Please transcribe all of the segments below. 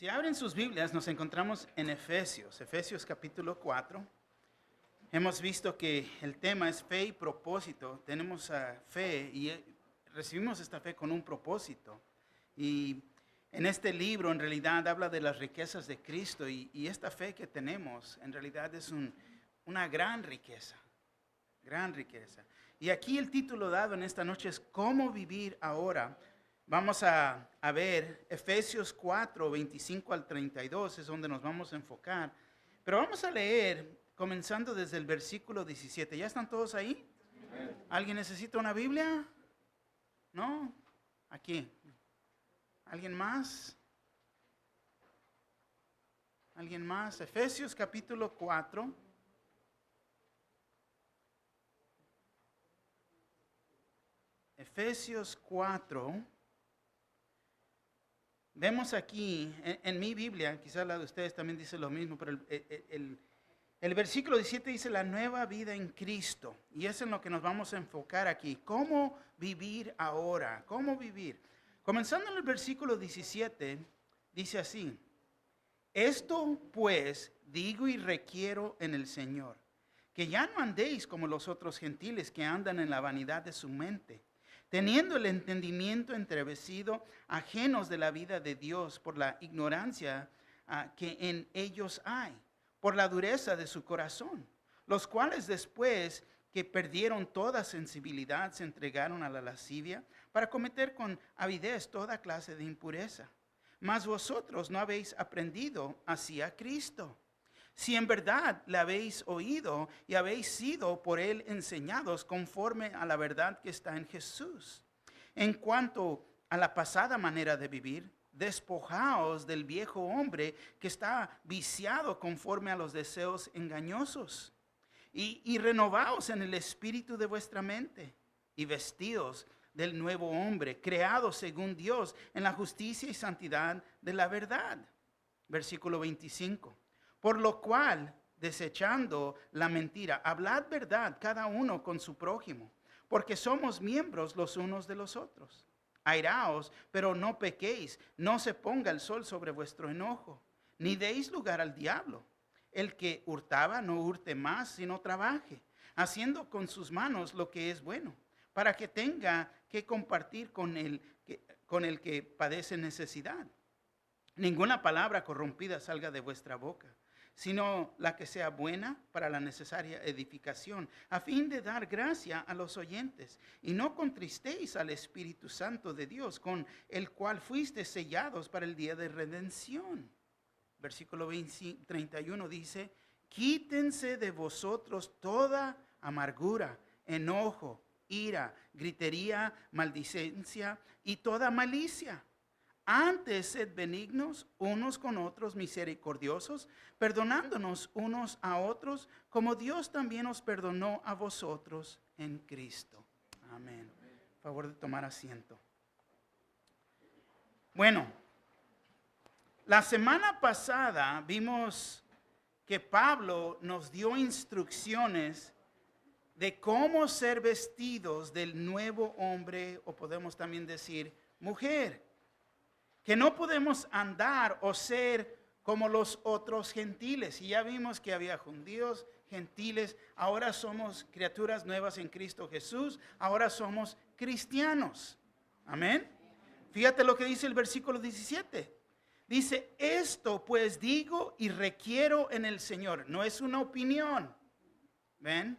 Si abren sus Biblias, nos encontramos en Efesios capítulo 4. Hemos visto que el tema es fe y propósito. Tenemos fe y recibimos esta fe con un propósito. Y en este libro en realidad habla de las riquezas de Cristo y esta fe que tenemos en realidad es una gran riqueza. Gran riqueza. Y aquí el título dado en esta noche es ¿Cómo vivir ahora? Vamos a ver Efesios 4, 25 al 32, es donde nos vamos a enfocar. Pero vamos a leer, comenzando desde el versículo 17. ¿Ya están todos ahí? ¿Alguien necesita una Biblia? ¿No? Aquí. ¿Alguien más? ¿Alguien más? Efesios capítulo 4. Efesios 4. Vemos aquí, en mi Biblia, quizás la de ustedes también dice lo mismo, pero el versículo 17 dice la nueva vida en Cristo. Y es en lo que nos vamos a enfocar aquí. ¿Cómo vivir ahora? ¿Cómo vivir? Comenzando en el versículo 17, dice así. Esto pues digo y requiero en el Señor, que ya no andéis como los otros gentiles que andan en la vanidad de su mente, teniendo el entendimiento entrevecido, ajenos de la vida de Dios por la ignorancia que en ellos hay, por la dureza de su corazón, los cuales después que perdieron toda sensibilidad se entregaron a la lascivia para cometer con avidez toda clase de impureza. Mas vosotros no habéis aprendido así a Cristo. Si en verdad le habéis oído y habéis sido por él enseñados conforme a la verdad que está en Jesús. En cuanto a la pasada manera de vivir, despojaos del viejo hombre que está viciado conforme a los deseos engañosos. Y renovaos en el espíritu de vuestra mente y vestíos del nuevo hombre, creado según Dios en la justicia y santidad de la verdad. Versículo 25. Por lo cual, desechando la mentira, hablad verdad cada uno con su prójimo, porque somos miembros los unos de los otros. Airaos, pero no pequéis, no se ponga el sol sobre vuestro enojo, ni deis lugar al diablo. El que hurtaba no hurte más, sino trabaje, haciendo con sus manos lo que es bueno, para que tenga que compartir con el que padece necesidad. Ninguna palabra corrompida salga de vuestra boca, sino la que sea buena para la necesaria edificación, a fin de dar gracia a los oyentes. Y no contristéis al Espíritu Santo de Dios, con el cual fuisteis sellados para el día de redención. Versículo 31 dice, quítense de vosotros toda amargura, enojo, ira, gritería, maldicencia y toda malicia. Antes sed benignos unos con otros, misericordiosos, perdonándonos unos a otros, como Dios también os perdonó a vosotros en Cristo. Amén. Favor de tomar asiento. Bueno, la semana pasada vimos que Pablo nos dio instrucciones de cómo ser vestidos del nuevo hombre, o podemos también decir mujer. Que no podemos andar o ser como los otros gentiles. Y ya vimos que había judíos, gentiles, ahora somos criaturas nuevas en Cristo Jesús, ahora somos cristianos. Amén. Fíjate lo que dice el versículo 17. Dice, esto pues digo y requiero en el Señor. No es una opinión. ¿Ven?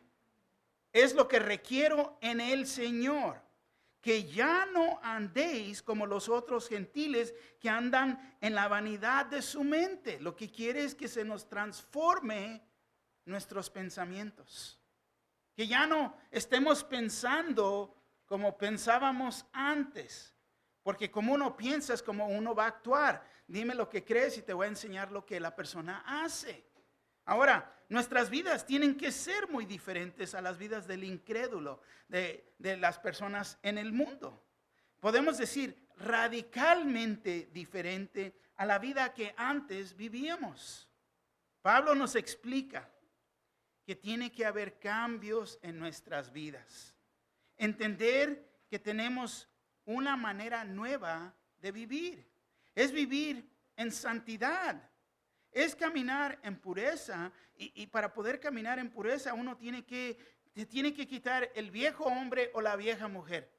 Es lo que requiero en el Señor. Que ya no andéis como los otros gentiles que andan en la vanidad de su mente. Lo que quiere es que se nos transforme nuestros pensamientos. Que ya no estemos pensando como pensábamos antes. Porque como uno piensa es como uno va a actuar. Dime lo que crees y te voy a enseñar lo que la persona hace. Ahora, nuestras vidas tienen que ser muy diferentes a las vidas del incrédulo, de las personas en el mundo. Podemos decir radicalmente diferente a la vida que antes vivíamos. Pablo nos explica que tiene que haber cambios en nuestras vidas. Entender que tenemos una manera nueva de vivir. Es vivir en santidad. Es caminar en pureza y para poder caminar en pureza uno tiene que quitar el viejo hombre o la vieja mujer.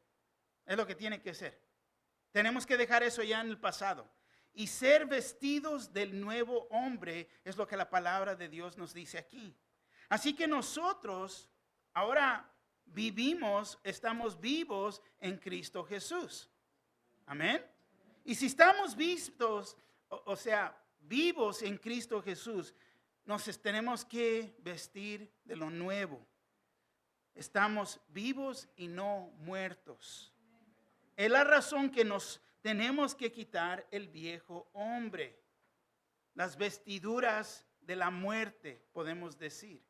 Es lo que tiene que ser. Tenemos que dejar eso ya en el pasado. Y ser vestidos del nuevo hombre es lo que la palabra de Dios nos dice aquí. Así que nosotros ahora estamos vivos en Cristo Jesús. Amén. Y si estamos vistos, o sea, vivos en Cristo Jesús, nos tenemos que vestir de lo nuevo. Estamos vivos y no muertos. Es la razón que nos tenemos que quitar el viejo hombre, las vestiduras de la muerte, podemos decir.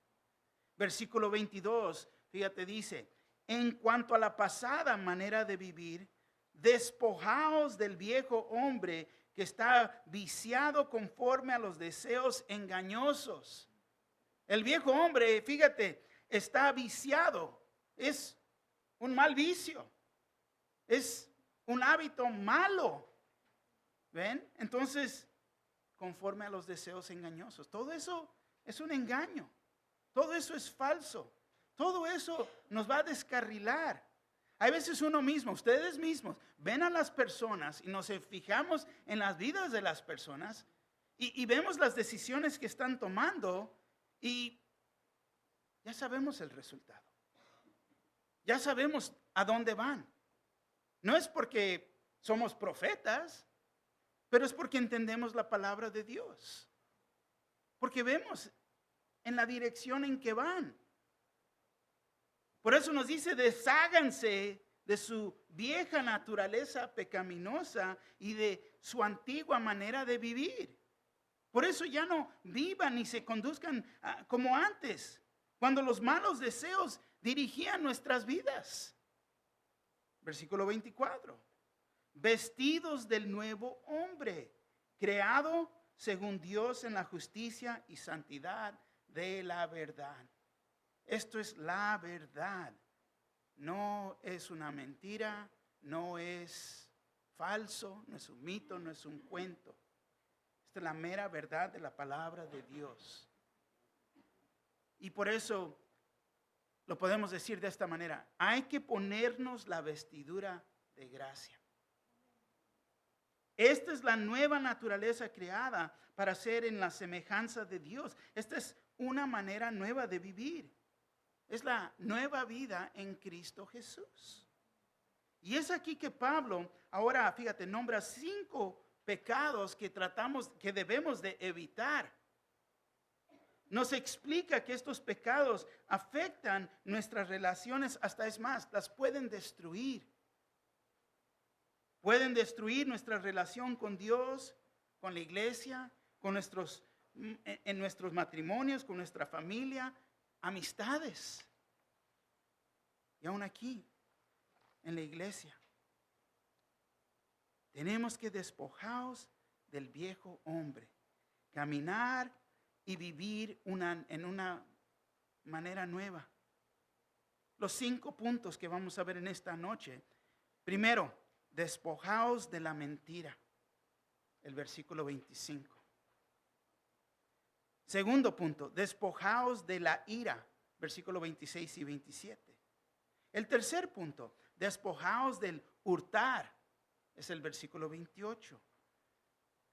Versículo 22, fíjate, dice: en cuanto a la pasada manera de vivir, despojaos del viejo hombre que está viciado conforme a los deseos engañosos. El viejo hombre, fíjate, está viciado. Es un mal vicio. Es un hábito malo. ¿Ven? Entonces, conforme a los deseos engañosos. Todo eso es un engaño. Todo eso es falso. Todo eso nos va a descarrilar. Hay veces uno mismo, ustedes mismos, ven a las personas y nos fijamos en las vidas de las personas y vemos las decisiones que están tomando y ya sabemos el resultado. Ya sabemos a dónde van. No es porque somos profetas, pero es porque entendemos la palabra de Dios. Porque vemos en la dirección en que van. Por eso nos dice: desháganse de su vieja naturaleza pecaminosa y de su antigua manera de vivir. Por eso ya no vivan ni se conduzcan como antes, cuando los malos deseos dirigían nuestras vidas. Versículo 24. Vestidos del nuevo hombre, creado según Dios en la justicia y santidad de la verdad. Esto es la verdad. No es una mentira, no es falso, no es un mito, no es un cuento. Esta es la mera verdad de la palabra de Dios. Y por eso lo podemos decir de esta manera: hay que ponernos la vestidura de gracia. Esta es la nueva naturaleza creada para ser en la semejanza de Dios. Esta es una manera nueva de vivir. Es la nueva vida en Cristo Jesús. Y es aquí que Pablo, ahora fíjate, nombra 5 pecados que debemos de evitar. Nos explica que estos pecados afectan nuestras relaciones, hasta es más, las pueden destruir. Pueden destruir nuestra relación con Dios, con la iglesia, en nuestros matrimonios, con nuestra familia, amistades. Y aún aquí, en la iglesia, tenemos que despojaos del viejo hombre, caminar y vivir en una manera nueva. Los 5 puntos que vamos a ver en esta noche. Primero, despojaos de la mentira, el versículo 25. Segundo punto, despojaos de la ira, versículo 26 y 27. El tercer punto, despojaos del hurtar, es el versículo 28.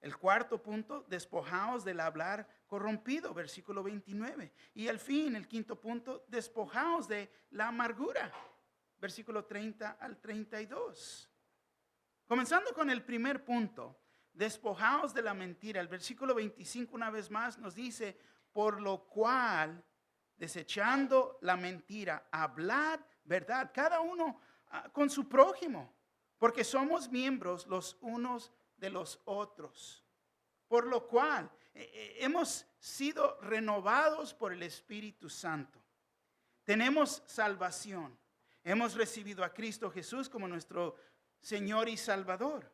El cuarto punto, despojaos del hablar corrompido, versículo 29. Y al fin, el quinto punto, despojaos de la amargura, versículo 30 al 32. Comenzando con el primer punto, despojaos de la mentira. El versículo 25 una vez más nos dice: por lo cual, desechando la mentira, hablad verdad, cada uno con su prójimo, porque somos miembros los unos de los otros. Por lo cual, hemos sido renovados por el Espíritu Santo. Tenemos salvación. Hemos recibido a Cristo Jesús como nuestro Señor y Salvador.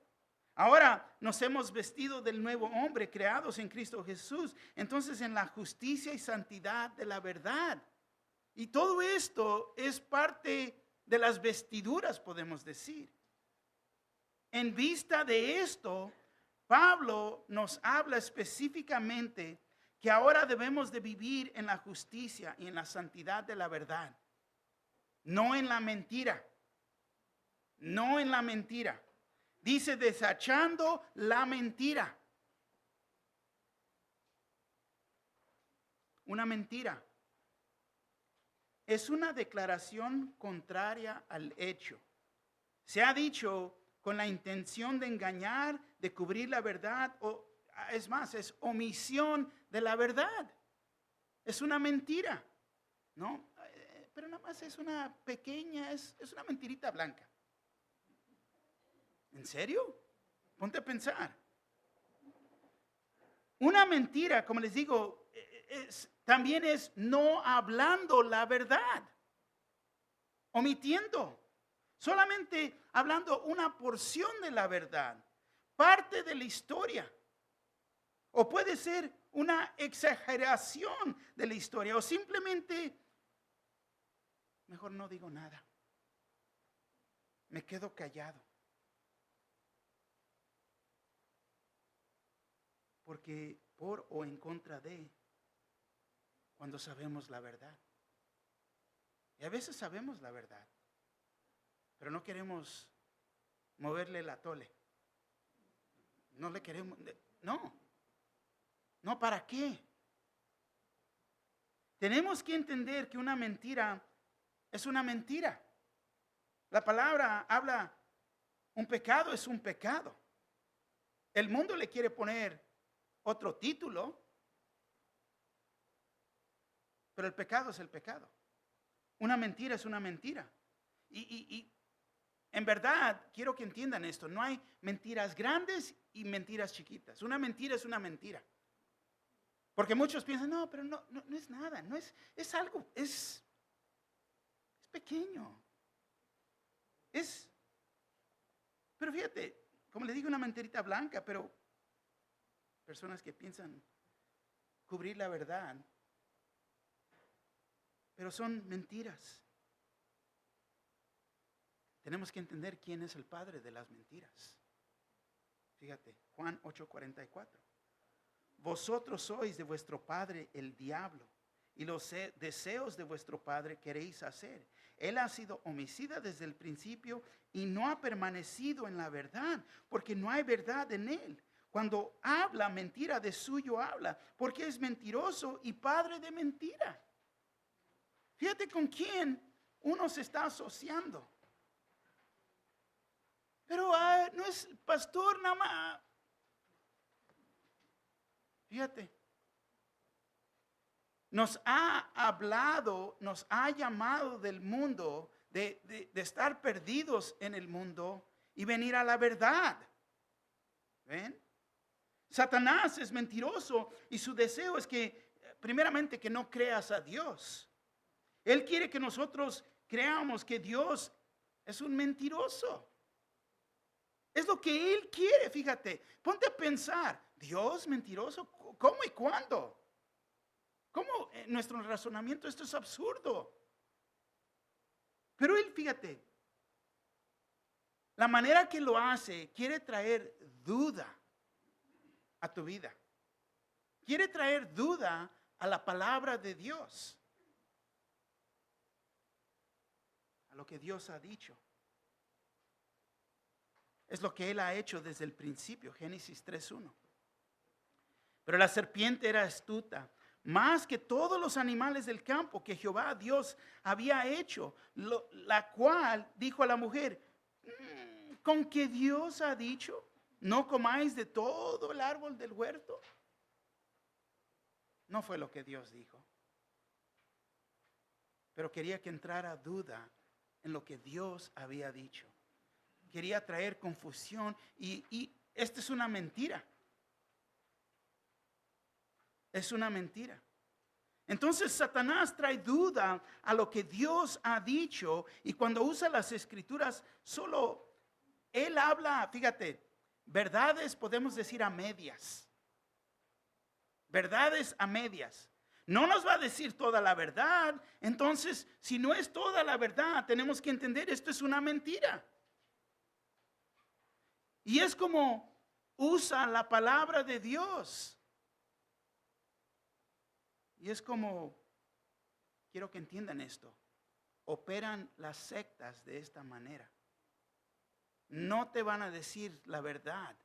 Ahora nos hemos vestido del nuevo hombre, creados en Cristo Jesús. Entonces, en la justicia y santidad de la verdad. Y todo esto es parte de las vestiduras, podemos decir. En vista de esto, Pablo nos habla específicamente que ahora debemos de vivir en la justicia y en la santidad de la verdad, no en la mentira, no en la mentira. Dice desechando la mentira. Una mentira es una declaración contraria al hecho. Se ha dicho con la intención de engañar, de cubrir la verdad, o es más, es omisión de la verdad. Es una mentira, ¿no? Pero nada más es una pequeña, es una mentirita blanca. ¿En serio? Ponte a pensar. Una mentira, como les digo, también es no hablando la verdad, omitiendo, solamente hablando una porción de la verdad, parte de la historia. O puede ser una exageración de la historia, o simplemente, mejor no digo nada, me quedo callado. Porque por o en contra de, cuando sabemos la verdad. Y a veces sabemos la verdad, pero no queremos moverle la tole. No le queremos, no, ¿para qué? Tenemos que entender que una mentira es una mentira. La palabra habla, un pecado es un pecado. El mundo le quiere poner otro título, pero el pecado es el pecado. Una mentira es una mentira. Y en verdad, quiero que entiendan esto, no hay mentiras grandes y mentiras chiquitas. Una mentira es una mentira. Porque muchos piensan, no, pero no es nada, es algo, es pequeño. Pero fíjate, como le digo, una mentirita blanca, pero personas que piensan cubrir la verdad, pero son mentiras. Tenemos que entender quién es el padre de las mentiras. Fíjate, Juan 8:44. Vosotros sois de vuestro padre el diablo, y los deseos de vuestro padre queréis hacer. Él ha sido homicida desde el principio y no ha permanecido en la verdad, porque no hay verdad en él. Cuando habla mentira, de suyo habla, porque es mentiroso y padre de mentira. Fíjate con quién uno se está asociando. Pero no es pastor nada más. Fíjate. Nos ha hablado, nos ha llamado del mundo, de estar perdidos en el mundo y venir a la verdad. ¿Ven? Satanás es mentiroso y su deseo es que, primeramente, que no creas a Dios. Él quiere que nosotros creamos que Dios es un mentiroso. Es lo que Él quiere, fíjate. Ponte a pensar, Dios mentiroso, ¿cómo y cuándo? ¿Cómo en nuestro razonamiento esto es absurdo? Pero Él, fíjate, la manera que lo hace, quiere traer duda a tu vida. Quiere traer duda a la palabra de Dios. A lo que Dios ha dicho. Es lo que Él ha hecho desde el principio, Génesis 3:1. Pero la serpiente era astuta, más que todos los animales del campo que Jehová Dios había hecho, la cual dijo a la mujer, ¿con que Dios ha dicho, no comáis de todo el árbol del huerto? No fue lo que Dios dijo. Pero quería que entrara duda en lo que Dios había dicho. Quería traer confusión y esta es una mentira. Es una mentira. Entonces Satanás trae duda a lo que Dios ha dicho y cuando usa las escrituras solo él habla, fíjate, verdades podemos decir a medias. Verdades a medias. No nos va a decir toda la verdad. Entonces, si no es toda la verdad, tenemos que entender esto es una mentira. Y es como usa la palabra de Dios. Y es como, quiero que entiendan esto, operan las sectas de esta manera. No te van a decir la verdad.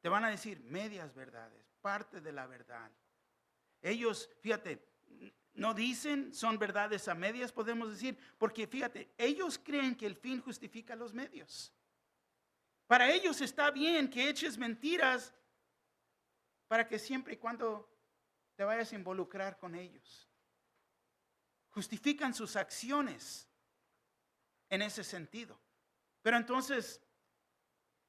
Te van a decir medias verdades, parte de la verdad. Ellos, fíjate, no dicen, son verdades a medias, podemos decir, porque fíjate, ellos creen que el fin justifica los medios. Para ellos está bien que eches mentiras para que siempre y cuando te vayas a involucrar con ellos. Justifican sus acciones en ese sentido. Pero entonces,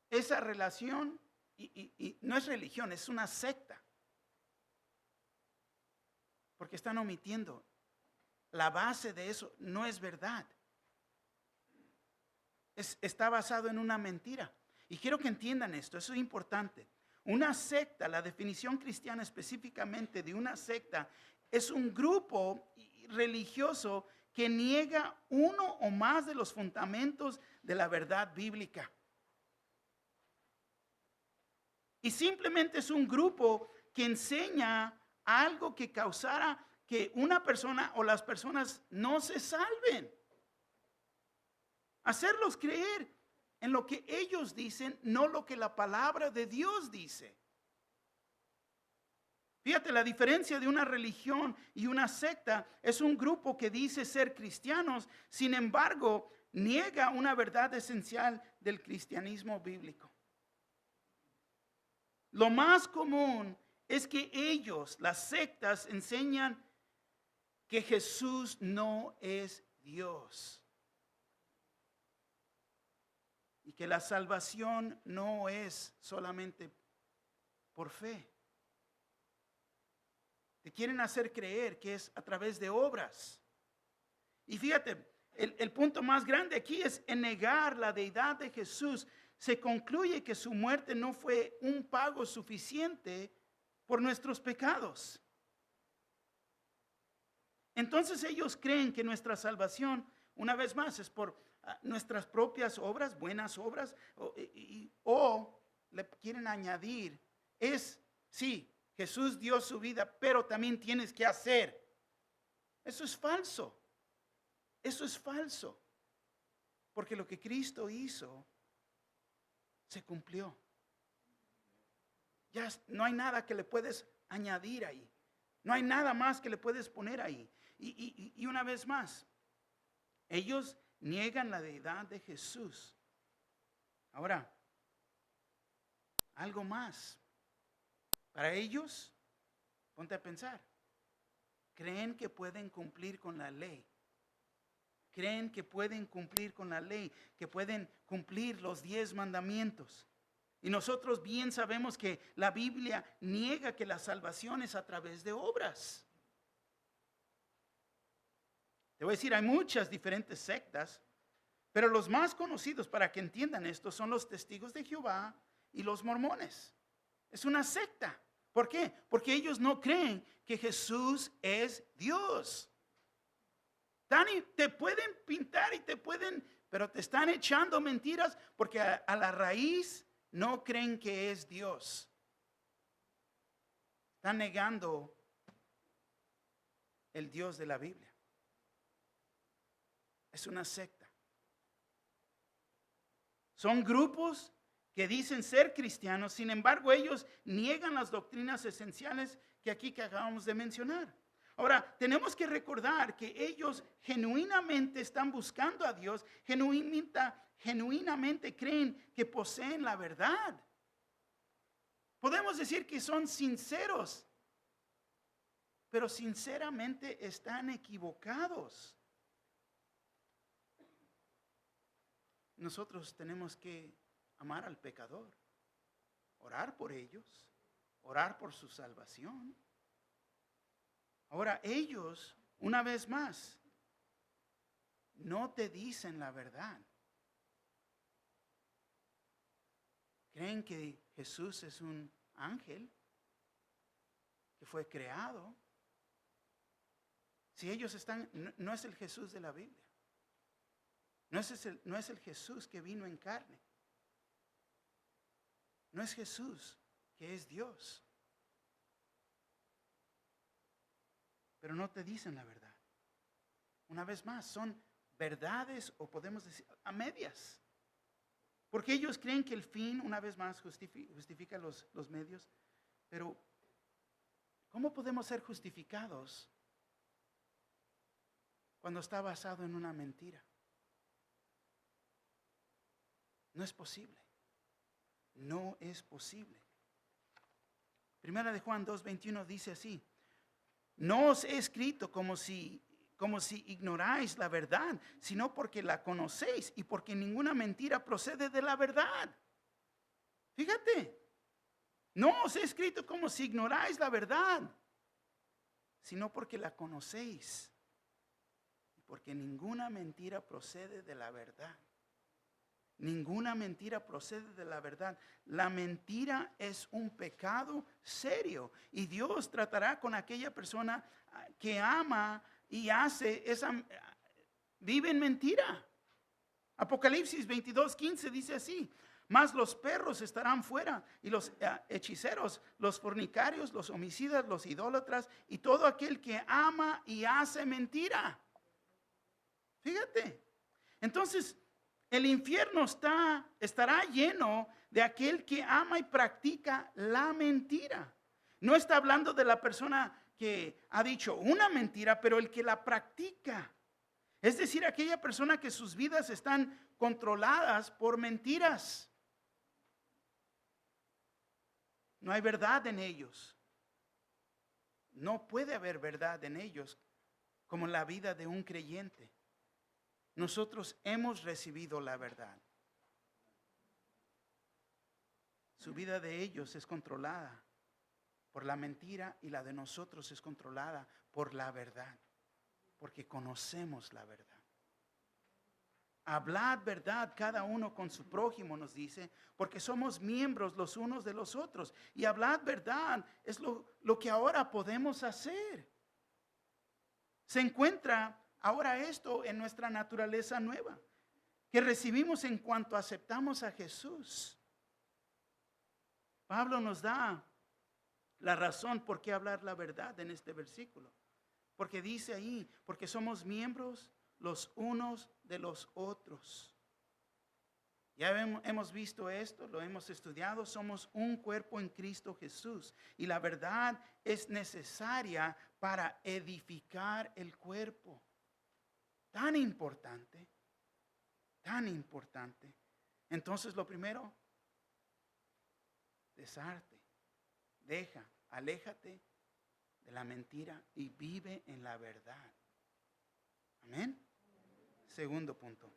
esa relación y no es religión, es una secta. Porque están omitiendo. La base de eso no es verdad. Está basado en una mentira. Y quiero que entiendan esto, eso es importante. Una secta, la definición cristiana específicamente de una secta, es un grupo religioso que niega uno o más de los fundamentos de la verdad bíblica. Y simplemente es un grupo que enseña algo que causara que una persona o las personas no se salven. Hacerlos creer en lo que ellos dicen, no lo que la palabra de Dios dice. Fíjate, la diferencia de una religión y una secta es un grupo que dice ser cristianos, sin embargo, niega una verdad esencial del cristianismo bíblico. Lo más común es que ellos, las sectas, enseñan que Jesús no es Dios. Y que la salvación no es solamente por fe. Te quieren hacer creer que es a través de obras. Y fíjate, el punto más grande aquí es en negar la deidad de Jesús. Se concluye que su muerte no fue un pago suficiente por nuestros pecados. Entonces ellos creen que nuestra salvación, una vez más, es por nuestras propias obras, buenas obras, o le quieren añadir, sí, Jesús dio su vida, pero también tienes que hacer. Eso es falso. Eso es falso. Porque lo que Cristo hizo se cumplió. Ya no hay nada que le puedes añadir ahí. No hay nada más que le puedes poner ahí. Y una vez más, ellos niegan la deidad de Jesús. Ahora, algo más. Para ellos, ponte a pensar, creen que pueden cumplir con la ley. Creen que pueden cumplir con la ley, que pueden cumplir los 10 mandamientos. Y nosotros bien sabemos que la Biblia niega que la salvación es a través de obras. Te voy a decir, hay muchas diferentes sectas, pero los más conocidos para que entiendan esto son los testigos de Jehová y los mormones. Es una secta. ¿Por qué? Porque ellos no creen que Jesús es Dios. Dani, te pueden pintar y te pueden, pero te están echando mentiras porque a la raíz no creen que es Dios. Están negando el Dios de la Biblia. Es una secta. Son grupos que dicen ser cristianos, sin embargo ellos niegan las doctrinas esenciales que acabamos de mencionar. Ahora, tenemos que recordar que ellos genuinamente están buscando a Dios, genuinamente creen que poseen la verdad. Podemos decir que son sinceros, pero sinceramente están equivocados. Nosotros tenemos que amar al pecador, orar por ellos, orar por su salvación. Ahora ellos, una vez más, no te dicen la verdad. Creen que Jesús es un ángel que fue creado. Si ellos no es el Jesús de la Biblia. No es el Jesús que vino en carne. No es Jesús, que es Dios. Pero no te dicen la verdad. Una vez más, son verdades, o podemos decir a medias. Porque ellos creen que el fin, una vez más, justifica los medios. Pero, ¿cómo podemos ser justificados cuando está basado en una mentira? No es posible. No es posible. Primera de Juan 2:21 dice así: no os he escrito como si ignoráis la verdad, sino porque la conocéis y porque ninguna mentira procede de la verdad. Fíjate, no os he escrito como si ignoráis la verdad, sino porque la conocéis y porque ninguna mentira procede de la verdad. Ninguna mentira procede de la verdad. La mentira es un pecado serio y Dios tratará con aquella persona que ama y vive en mentira. Apocalipsis 22:15 dice así: mas los perros estarán fuera, y los hechiceros, los fornicarios, los homicidas, los idólatras y todo aquel que ama y hace mentira. Fíjate. Entonces, el infierno estará lleno de aquel que ama y practica la mentira. No está hablando de la persona que ha dicho una mentira, pero el que la practica. Es decir, aquella persona que sus vidas están controladas por mentiras. No hay verdad en ellos. No puede haber verdad en ellos como en la vida de un creyente. Nosotros hemos recibido la verdad. Su vida de ellos es controlada por la mentira y la de nosotros es controlada por la verdad, porque conocemos la verdad. Hablad verdad cada uno con su prójimo, nos dice, porque somos miembros los unos de los otros. Y hablad verdad es lo que ahora podemos hacer. Se encuentra ahora esto en nuestra naturaleza nueva, que recibimos en cuanto aceptamos a Jesús. Pablo nos da la razón por qué hablar la verdad en este versículo. Porque dice ahí, porque somos miembros los unos de los otros. Ya hemos visto esto, lo hemos estudiado, somos un cuerpo en Cristo Jesús. Y la verdad es necesaria para edificar el cuerpo. Tan importante, tan importante. Entonces lo primero, desharte, aléjate de la mentira y vive en la verdad. Amén. Segundo punto,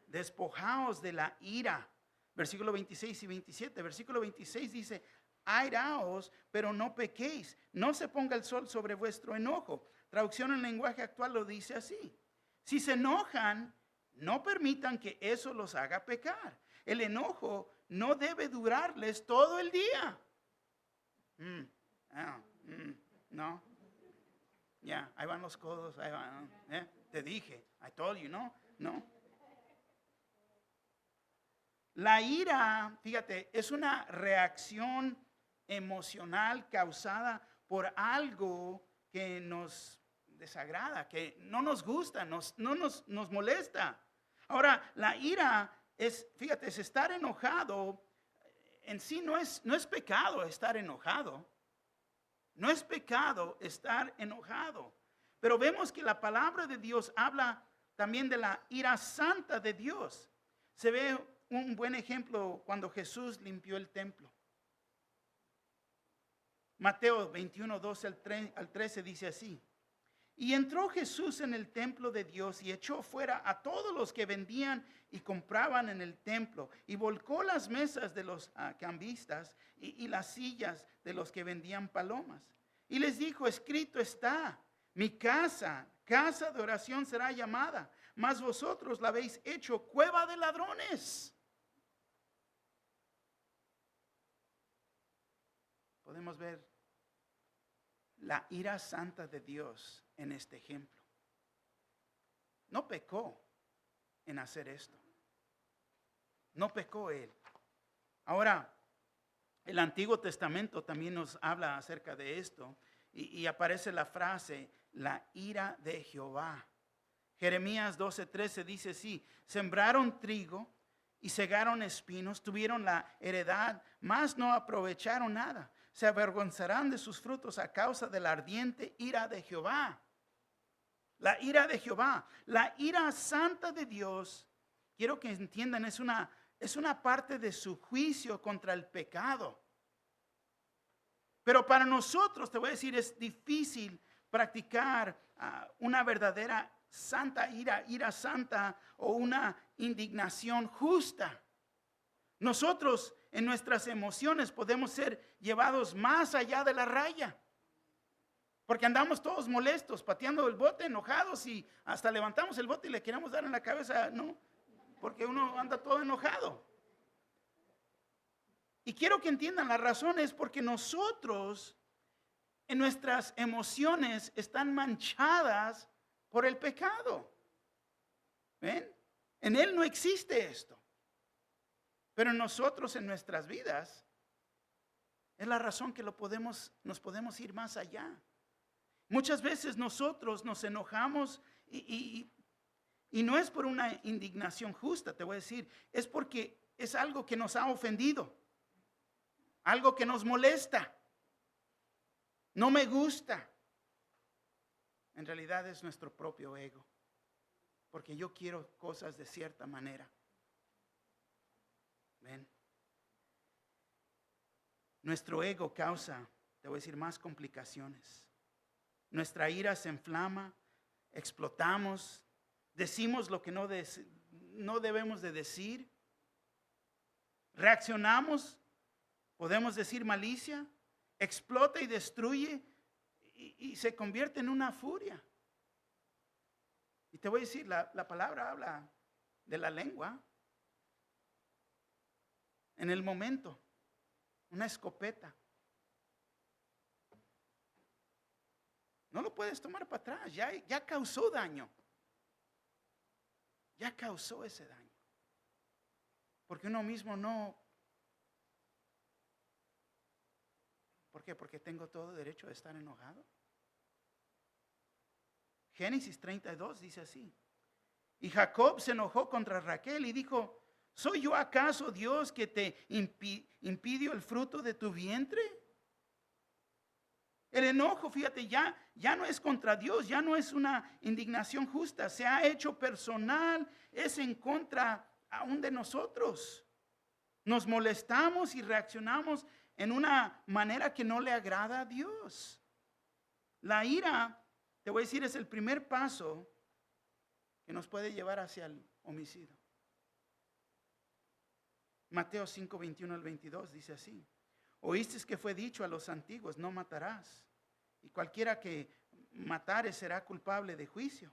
despojaos de la ira. Versículo 26 y 27. Versículo 26 dice: airaos, pero no pequéis. No se ponga el sol sobre vuestro enojo. Traducción en lenguaje actual lo dice así: si se enojan, no permitan que eso los haga pecar. El enojo no debe durarles todo el día. No. Ya, ahí van los codos, ahí van. Te dije, I told you, no. La ira, fíjate, es una reacción emocional causada por algo que nos desagrada, que no nos gusta, nos molesta. Ahora, la ira es estar enojado. En sí no es pecado estar enojado. No es pecado estar enojado. Pero vemos que la palabra de Dios habla también de la ira santa de Dios. Se ve un buen ejemplo cuando Jesús limpió el templo. Mateo 21, 12 al 13 dice así: y entró Jesús en el templo de Dios y echó fuera a todos los que vendían y compraban en el templo, y volcó las mesas de los cambistas y las sillas de los que vendían palomas. Y les dijo: escrito está, mi casa de oración será llamada, mas vosotros la habéis hecho cueva de ladrones. Podemos ver la ira santa de Dios en este ejemplo. No pecó en hacer esto. No pecó él. Ahora, El Antiguo Testamento también nos habla acerca de esto y aparece la frase, la ira de Jehová. Jeremías 12:13 dice así: sembraron trigo y segaron espinos, tuvieron la heredad, mas no aprovecharon nada. Se avergonzarán de sus frutos a causa de la ardiente ira de Jehová. La ira de Jehová, la ira santa de Dios, quiero que entiendan, es una parte de su juicio contra el pecado. Pero para nosotros, te voy a decir, es difícil practicar una verdadera santa ira santa o una indignación justa. Nosotros en nuestras emociones podemos ser llevados más allá de la raya. Porque andamos todos molestos, pateando el bote, enojados y hasta levantamos el bote y le queremos dar en la cabeza, ¿no? Porque uno anda todo enojado. Y quiero que entiendan, la razón es porque nosotros en nuestras emociones están manchadas por el pecado. ¿Ven? En Él no existe esto. Pero nosotros en nuestras vidas es la razón que nos podemos ir más allá. Muchas veces nosotros nos enojamos y no es por una indignación justa, te voy a decir, es porque es algo que nos ha ofendido, algo que nos molesta, no me gusta. En realidad es nuestro propio ego, porque yo quiero cosas de cierta manera. ¿Ven? Nuestro ego causa, te voy a decir, más complicaciones. Nuestra ira se inflama, explotamos, decimos lo que no debemos de decir, reaccionamos, podemos decir malicia, explota y destruye y se convierte en una furia. Y te voy a decir, la palabra habla de la lengua. En el momento, una escopeta. No lo puedes tomar para atrás, ya causó daño. Ya causó ese daño. Porque uno mismo no. ¿Por qué? Porque tengo todo derecho de estar enojado. Génesis 32 dice así. Y Jacob se enojó contra Raquel y dijo: ¿soy yo acaso Dios que te impidió el fruto de tu vientre? El enojo, fíjate, ya no es contra Dios, ya no es una indignación justa, se ha hecho personal, es en contra aún de nosotros. Nos molestamos y reaccionamos en una manera que no le agrada a Dios. La ira, te voy a decir, es el primer paso que nos puede llevar hacia el homicidio. Mateo 5, 21 al 22 dice así: oísteis que fue dicho a los antiguos, no matarás, y cualquiera que matare será culpable de juicio.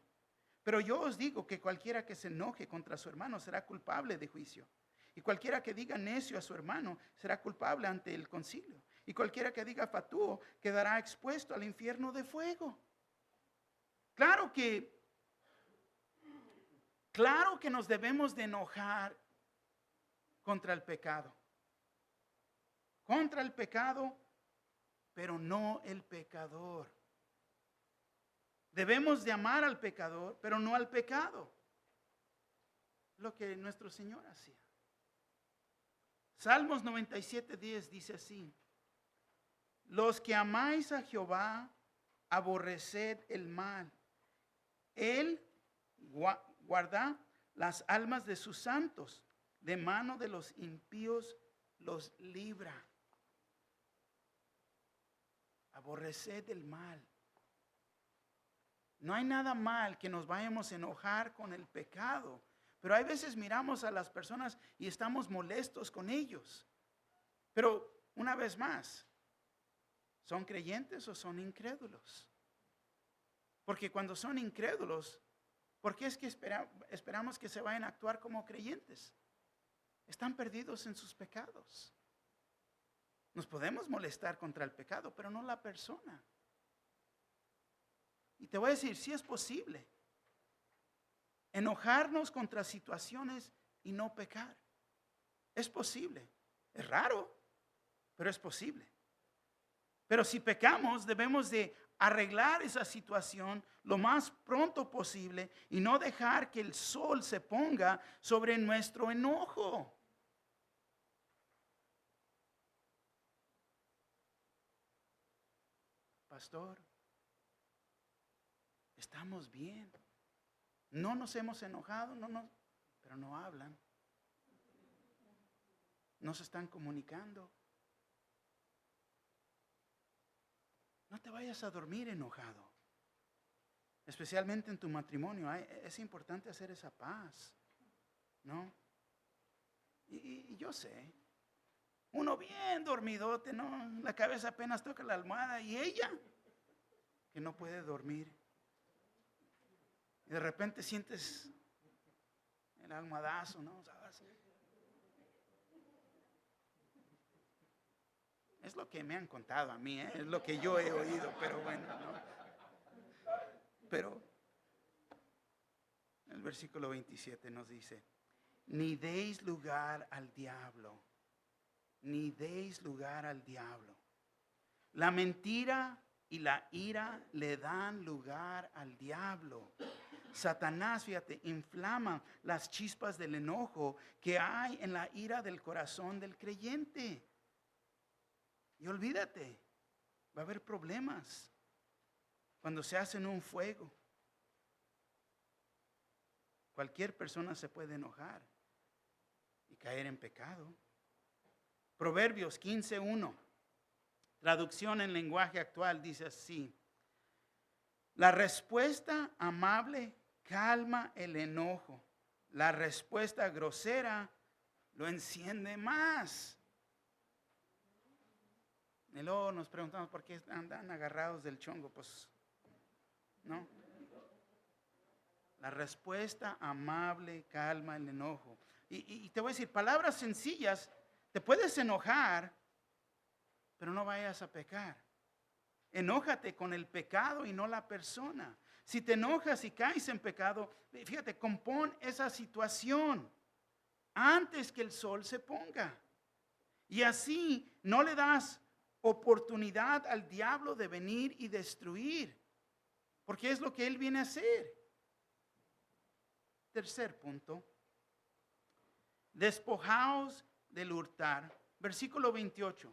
Pero yo os digo que cualquiera que se enoje contra su hermano será culpable de juicio. Y cualquiera que diga necio a su hermano será culpable ante el concilio. Y cualquiera que diga fatuo quedará expuesto al infierno de fuego. Claro que nos debemos de enojar contra el pecado. Contra el pecado, pero no el pecador. Debemos de amar al pecador, pero no al pecado. Lo que nuestro Señor hacía. Salmos 97:10 dice así: los que amáis a Jehová, aborreced el mal. Él guarda las almas de sus santos, de mano de los impíos los libra. Aborreced el mal. No hay nada mal que nos vayamos a enojar con el pecado, pero hay veces miramos a las personas y estamos molestos con ellos. Pero una vez más, ¿son creyentes o son incrédulos? Porque cuando son incrédulos, ¿por qué es que esperamos que se vayan a actuar como creyentes? Están perdidos en sus pecados. Nos podemos molestar contra el pecado, pero no la persona. Y te voy a decir, sí es posible enojarnos contra situaciones y no pecar. Es posible. Es raro, pero es posible. Pero si pecamos, debemos de arreglar esa situación lo más pronto posible y no dejar que el sol se ponga sobre nuestro enojo. Pastor, estamos bien. No nos hemos enojado, pero no hablan. No se están comunicando. No te vayas a dormir enojado. Especialmente en tu matrimonio. Es importante hacer esa paz, ¿no? Y yo sé. Uno bien dormidote, ¿no? La cabeza apenas toca la almohada. Y ella, que no puede dormir. Y de repente sientes el almohadazo, ¿no? ¿Sabes? Es lo que me han contado a mí, ¿eh? Es lo que yo he oído, pero bueno, ¿no? Pero el versículo 27 nos dice, ni deis lugar al diablo, ni deis lugar al diablo. La mentira y la ira le dan lugar al diablo. Satanás, fíjate, inflama las chispas del enojo que hay en la ira del corazón del creyente. Y olvídate, va a haber problemas cuando se hacen un fuego. Cualquier persona se puede enojar y caer en pecado. Proverbios 15:1, traducción en lenguaje actual, dice así: la respuesta amable calma el enojo. La respuesta grosera lo enciende más. Y luego nos preguntamos por qué andan agarrados del chongo. Pues, ¿no? La respuesta amable calma el enojo. Y te voy a decir, palabras sencillas, te puedes enojar, pero no vayas a pecar. Enójate con el pecado y no la persona. Si te enojas y caes en pecado, fíjate, compón esa situación antes que el sol se ponga. Y así no le das oportunidad al diablo de venir y destruir, porque es lo que él viene a hacer. Tercer punto, despojaos del hurtar. Versículo 28.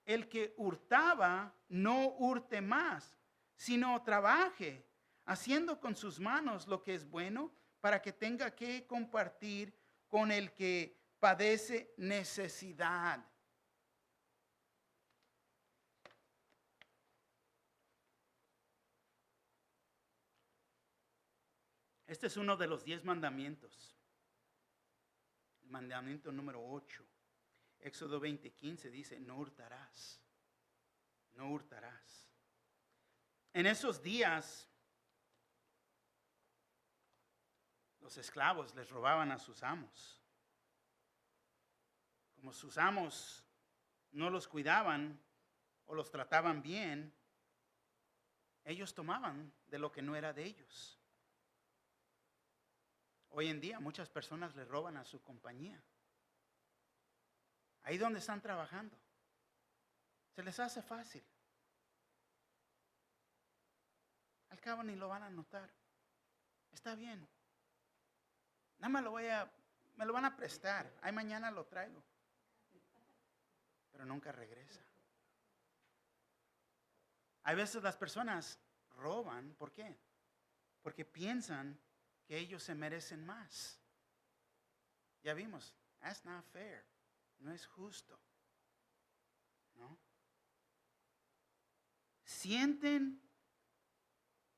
El que hurtaba no hurte más, sino trabaje, haciendo con sus manos lo que es bueno, para que tenga que compartir con el que padece necesidad. Este es uno de los 10 mandamientos. El mandamiento número 8. Éxodo 20:15 dice, no hurtarás. No hurtarás. En esos días, los esclavos les robaban a sus amos. Como sus amos no los cuidaban o los trataban bien, ellos tomaban de lo que no era de ellos. Hoy en día muchas personas le roban a su compañía. Ahí donde están trabajando. Se les hace fácil. Al cabo ni lo van a notar. Está bien. Nada más me lo van a prestar. Ahí mañana lo traigo. Pero nunca regresa. Hay veces las personas roban. ¿Por qué? Porque piensan que ellos se merecen más. Ya vimos, that's not fair. No es justo. ¿No? Sienten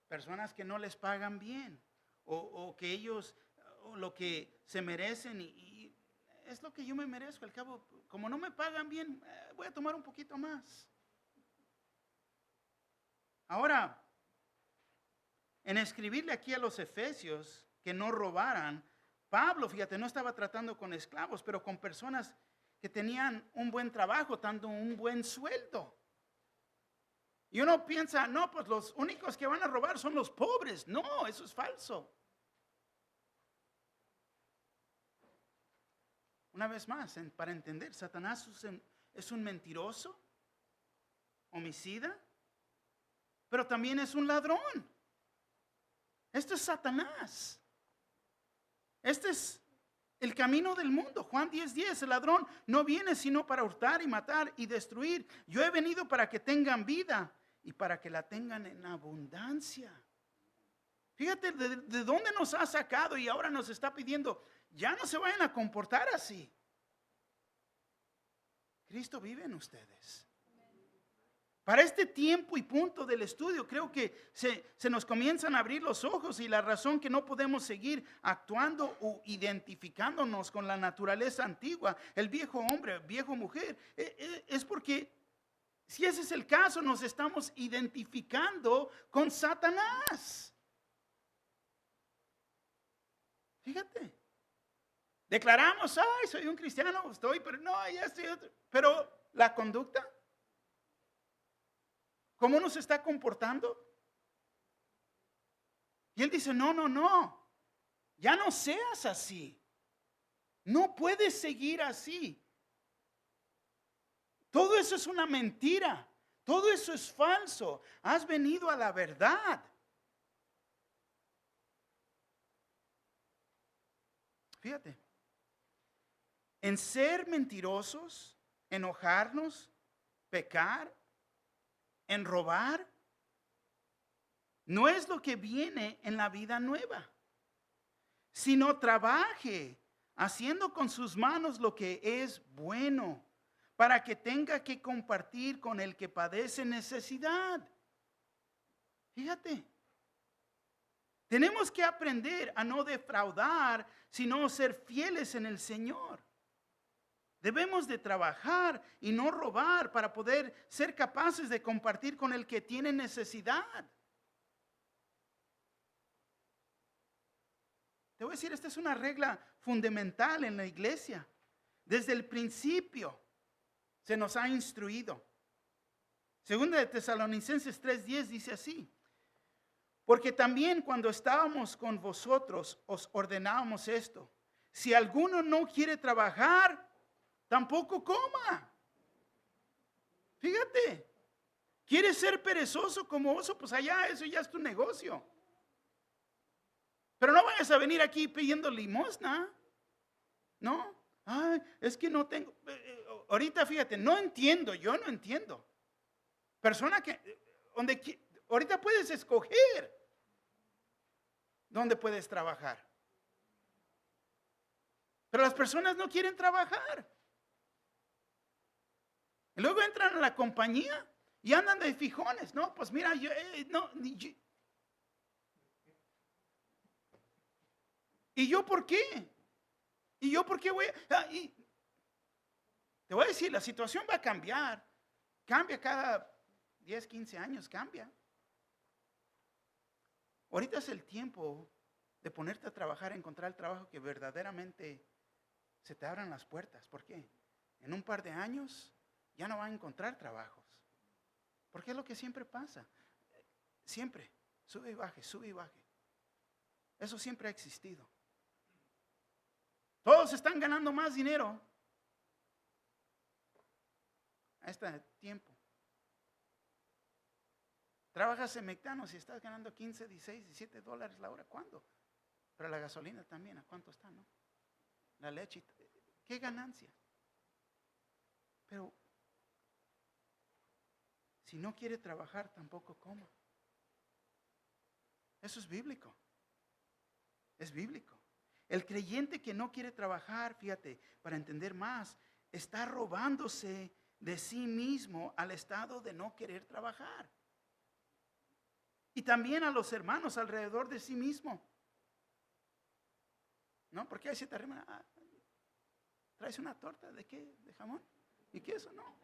personas que no les pagan bien o que ellos o lo que se merecen y es lo que yo me merezco. Al cabo, como no me pagan bien, voy a tomar un poquito más. Ahora, en escribirle aquí a los efesios que no robaran, Pablo, fíjate, no estaba tratando con esclavos, pero con personas que tenían un buen trabajo, dando un buen sueldo. Y uno piensa, no, pues los únicos que van a robar son los pobres. No, eso es falso. Una vez más, para entender, Satanás es un mentiroso, homicida, pero también es un ladrón. Esto es Satanás. Este es el camino del mundo. Juan 10:10, el ladrón no viene sino para hurtar y matar y destruir. Yo he venido para que tengan vida y para que la tengan en abundancia. Fíjate de dónde nos ha sacado y ahora nos está pidiendo, ya no se vayan a comportar así. Cristo vive en ustedes. Para este tiempo y punto del estudio, creo que se nos comienzan a abrir los ojos y la razón que no podemos seguir actuando o identificándonos con la naturaleza antigua, el viejo hombre, viejo mujer, es porque si ese es el caso, nos estamos identificando con Satanás. Fíjate, declaramos, ay, soy un cristiano, pero no, ya estoy otro. Pero la conducta, ¿cómo nos está comportando? Y él dice, no, ya no seas así. No puedes seguir así. Todo eso es una mentira. Todo eso es falso. Has venido a la verdad. Fíjate. En ser mentirosos, enojarnos, pecar, en robar, no es lo que viene en la vida nueva, sino trabaje haciendo con sus manos lo que es bueno, para que tenga que compartir con el que padece necesidad. Fíjate, tenemos que aprender a no defraudar, sino ser fieles en el Señor. Debemos de trabajar y no robar para poder ser capaces de compartir con el que tiene necesidad. Te voy a decir, esta es una regla fundamental en la iglesia. Desde el principio se nos ha instruido. Segunda de Tesalonicenses 3:10 dice así: porque también cuando estábamos con vosotros os ordenábamos esto: si alguno no quiere trabajar, tampoco coma. Fíjate, ¿quieres ser perezoso como oso? Pues allá, eso ya es tu negocio. Pero no vayas a venir aquí pidiendo limosna. No, ay, es que no tengo. Ahorita fíjate, yo no entiendo. Persona ahorita puedes escoger dónde puedes trabajar. Pero las personas no quieren trabajar. Y luego entran a la compañía y andan de fijones. No, pues mira, ¿y yo por qué? ¿Y yo por qué voy a...? Te voy a decir, la situación va a cambiar. Cambia cada 10, 15 años, cambia. Ahorita es el tiempo de ponerte a trabajar, encontrar el trabajo que verdaderamente se te abran las puertas. ¿Por qué? En un par de años ya no van a encontrar trabajos. Porque es lo que siempre pasa. Siempre, sube y baje, sube y baje. Eso siempre ha existido. Todos están ganando más dinero a este tiempo. Trabajas en McDonald's y estás ganando 15, 16, 17 dólares la hora. ¿Cuándo? Pero la gasolina también, ¿a cuánto está, no? La leche, ¿qué ganancia? Pero si no quiere trabajar, tampoco coma. Eso es bíblico. Es bíblico. El creyente que no quiere trabajar, fíjate, para entender más, está robándose de sí mismo al estado de no querer trabajar. Y también a los hermanos alrededor de sí mismo. ¿No? Porque ahí se te arrima, ¿traes una torta de qué? ¿De jamón? ¿Y queso? No.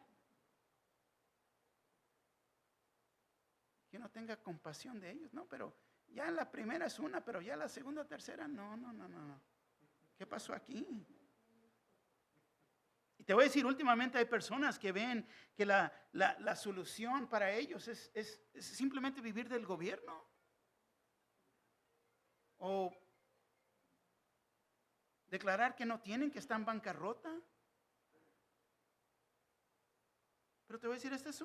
Que no tenga compasión de ellos, no, pero ya la primera es una, pero ya la segunda, tercera, no. ¿Qué pasó aquí? Y te voy a decir, últimamente hay personas que ven que la solución para ellos es simplemente vivir del gobierno. O declarar que no tienen, que están en bancarrota. Pero te voy a decir,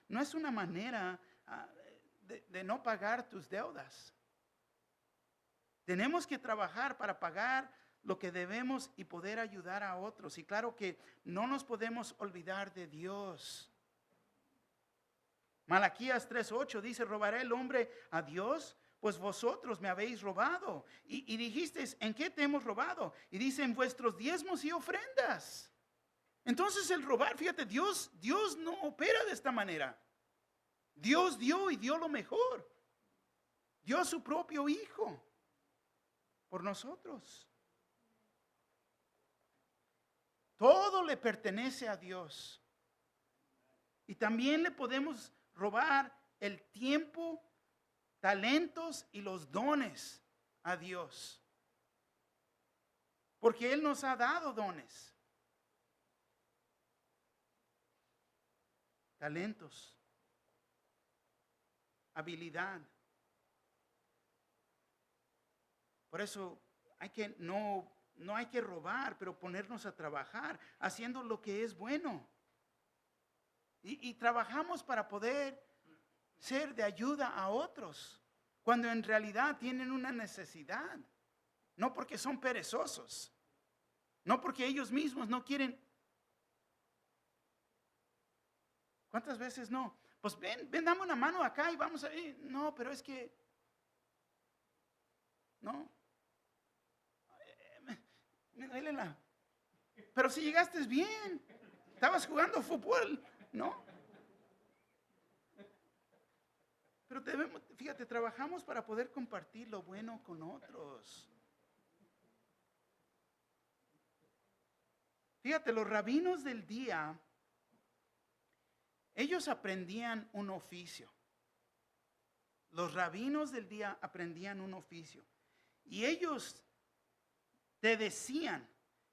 no es una manera de no pagar tus deudas. Tenemos que trabajar para pagar lo que debemos y poder ayudar a otros. Y claro que no nos podemos olvidar de Dios. Malaquías 3:8 dice, ¿robará el hombre a Dios? Pues vosotros me habéis robado. Y dijisteis, ¿en qué te hemos robado? Y dice, en vuestros diezmos y ofrendas. Entonces el robar, fíjate, Dios no opera de esta manera. Dios dio y dio lo mejor. Dio a su propio Hijo por nosotros. Todo le pertenece a Dios. Y también le podemos robar el tiempo, talentos y los dones a Dios. Porque Él nos ha dado dones, talentos, habilidad. Por eso no hay que robar, pero ponernos a trabajar, haciendo lo que es bueno. Y trabajamos para poder ser de ayuda a otros, cuando en realidad tienen una necesidad. No porque son perezosos, no porque ellos mismos no quieren. ¿Cuántas veces no? Pues ven, dame una mano acá y vamos a ir. No, pero es que, no. Me duele la. Pero si llegaste bien, estabas jugando fútbol, ¿no? Pero fíjate, trabajamos para poder compartir lo bueno con otros. Fíjate, los rabinos del día, ellos aprendían un oficio. Los rabinos del día aprendían un oficio. Y ellos te decían,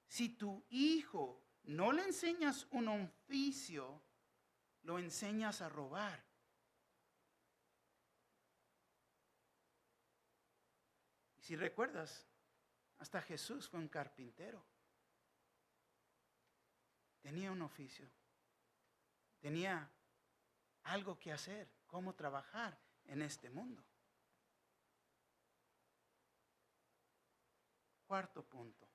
si tu hijo no le enseñas un oficio, lo enseñas a robar. Y si recuerdas, hasta Jesús fue un carpintero. Tenía un oficio. Tenía algo que hacer, cómo trabajar en este mundo. Cuarto punto.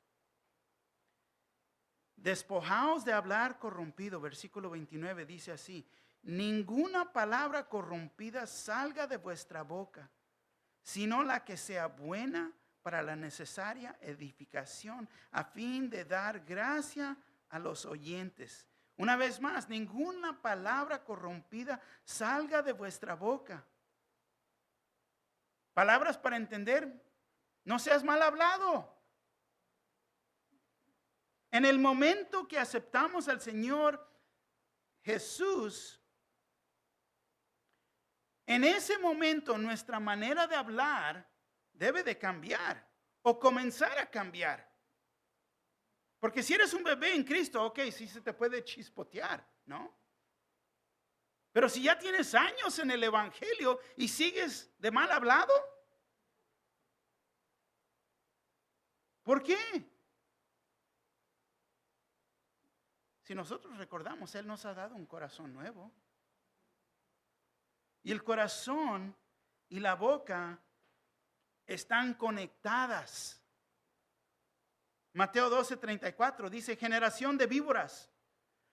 Despojaos de hablar corrompido. Versículo 29 dice así: ninguna palabra corrompida salga de vuestra boca, sino la que sea buena para la necesaria edificación, a fin de dar gracia a los oyentes. Una vez más, ninguna palabra corrompida salga de vuestra boca. Palabras para entender: no seas mal hablado. En el momento que aceptamos al Señor Jesús, en ese momento nuestra manera de hablar debe de cambiar o comenzar a cambiar. Porque si eres un bebé en Cristo, ok, sí se te puede chispotear, ¿no? Pero si ya tienes años en el Evangelio y sigues de mal hablado, ¿por qué? Si nosotros recordamos, Él nos ha dado un corazón nuevo. Y el corazón y la boca están conectadas. Mateo 12:34 dice: generación de víboras,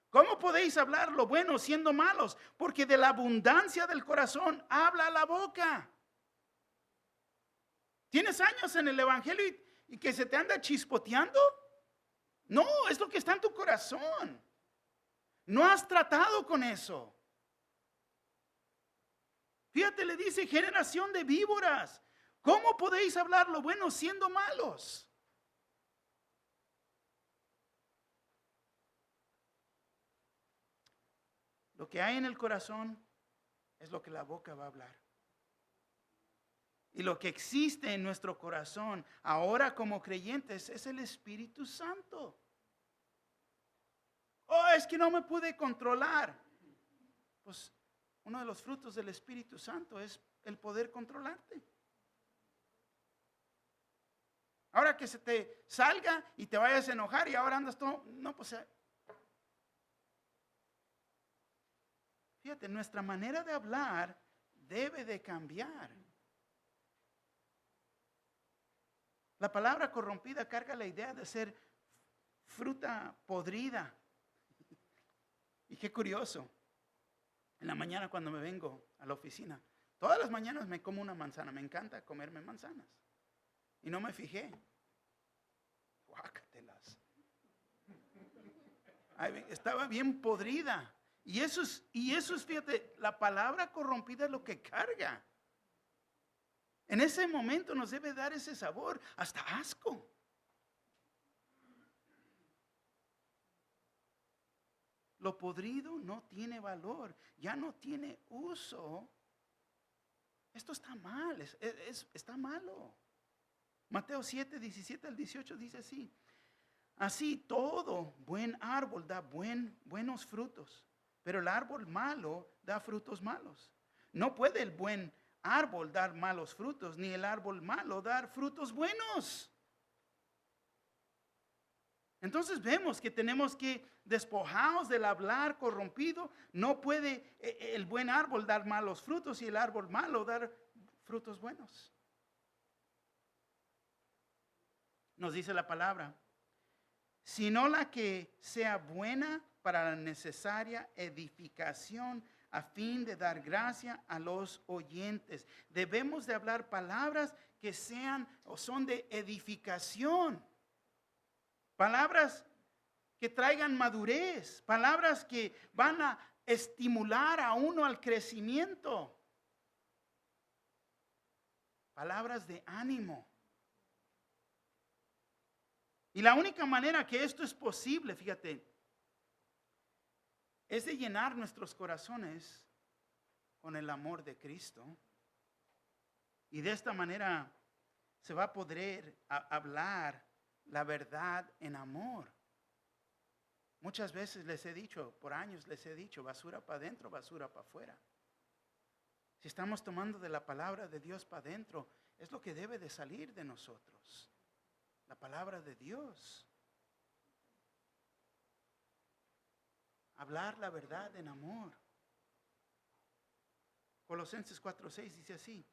¿cómo podéis hablar lo bueno siendo malos? Porque de la abundancia del corazón habla la boca. ¿Tienes años en el Evangelio y que se te anda chispoteando? No, es lo que está en tu corazón. No has tratado con eso. Fíjate, le dice: generación de víboras, ¿cómo podéis hablar lo bueno siendo malos? Lo que hay en el corazón es lo que la boca va a hablar. Y lo que existe en nuestro corazón ahora como creyentes es el Espíritu Santo. Oh, es que no me pude controlar. Pues uno de los frutos del Espíritu Santo es el poder controlarte. Ahora que se te salga y te vayas a enojar y ahora andas todo, no, pues fíjate, nuestra manera de hablar debe de cambiar. La palabra corrompida carga la idea de ser fruta podrida. Y qué curioso. En la mañana cuando me vengo a la oficina, todas las mañanas me como una manzana. Me encanta comerme manzanas. Y no me fijé. Guácatelas. Estaba bien podrida. Y eso es, fíjate, la palabra corrompida es lo que carga. En ese momento nos debe dar ese sabor, hasta asco. Lo podrido no tiene valor, ya no tiene uso. Esto está mal, está malo. Mateo 7, 17 al 18 dice así. Así todo buen árbol da buenos frutos, pero el árbol malo da frutos malos. No puede el buen árbol dar malos frutos, ni el árbol malo dar frutos buenos. Entonces vemos que tenemos que despojados del hablar corrompido. No puede el buen árbol dar malos frutos y el árbol malo dar frutos buenos. Nos dice la palabra, sino la que sea buena para la necesaria edificación a fin de dar gracia a los oyentes. Debemos de hablar palabras que sean o son de edificación. Palabras que traigan madurez, palabras que van a estimular a uno al crecimiento. Palabras de ánimo. Y la única manera que esto es posible, fíjate, es de llenar nuestros corazones con el amor de Cristo. Y de esta manera se va a poder hablar la verdad en amor. Muchas veces les he dicho, por años les he dicho, basura para adentro, basura para afuera. Si estamos tomando de la palabra de Dios para adentro, es lo que debe de salir de nosotros. La palabra de Dios. Hablar la verdad en amor. Colosenses 4:6 dice así.